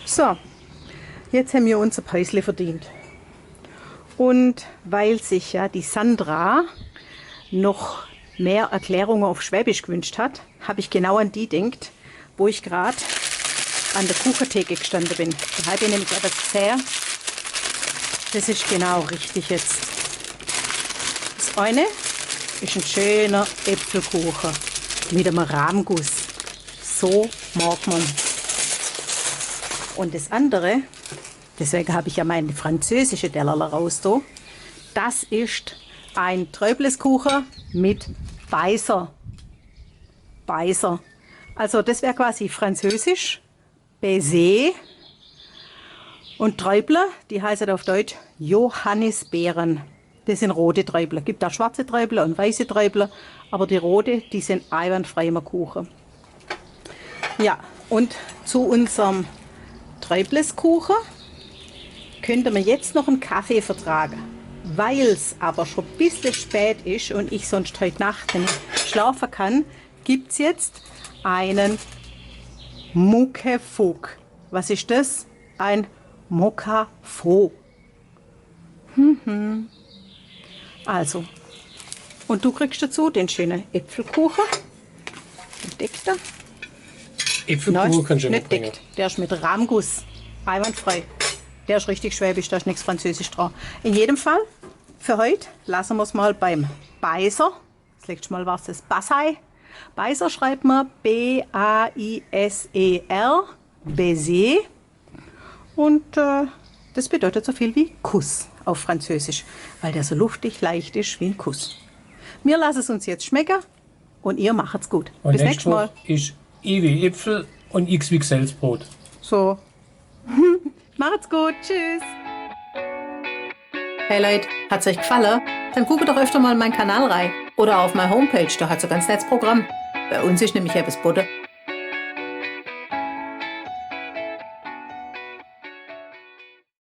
So, jetzt haben wir unser Päusle verdient. Und weil sich ja die Sandra noch mehr Erklärungen auf Schwäbisch gewünscht hat, habe ich genau an die gedacht, wo ich gerade an der Kuchentheke gestanden bin. Da habe ich nämlich etwas gesehen. Das ist genau richtig jetzt. Das eine ist ein schöner Äpfelkuchen mit einem Rahmguss. So mag man. Und das andere, deswegen habe ich ja meine französische Teller raus da, das ist ein Träubleskuchen mit Beiser. Beiser. Also das wäre quasi französisch, Baiser. Und Träubler, die heißen auf Deutsch Johannisbeeren. Das sind rote Träubler. Es gibt auch schwarze Träubler und weiße Träubler, aber die rote, die sind einwandfrei im Kuchen. Ja, und zu unserem Träubleskuchen könnte man jetzt noch einen Kaffee vertragen. Weil es aber schon ein bisschen spät ist und ich sonst heute Nacht nicht schlafen kann, gibt es jetzt einen Muckefuck. Was ist das? Ein Mokka-Fo. Also, und du kriegst dazu den schönen Äpfelkuchen. Deckt er? Äpfelkuchen kannst du nicht bringen. deckt. Der ist mit Rahmguss. Einwandfrei. Der ist richtig schwäbisch, da ist nichts Französisch dran. In jedem Fall, für heute lassen wir es mal beim Beiser. Jetzt legst du mal was, das Bassei. Beiser schreibt man B-A-I-S-E-R. Baiser. Und das bedeutet so viel wie Kuss auf Französisch, weil der so luftig, leicht ist wie ein Kuss. Wir lassen es uns jetzt schmecken und ihr macht's gut. Und Bis nächstes Mal. Woche ist I wie Äpfel und X wie Gesellsbrot. So. Macht's gut. Tschüss. Hey Leute, hat's euch gefallen? Dann guckt doch öfter mal in meinen Kanal rein. Oder auf meine Homepage, da hat's ein ganz nettes Programm. Bei uns ist nämlich etwas Butter.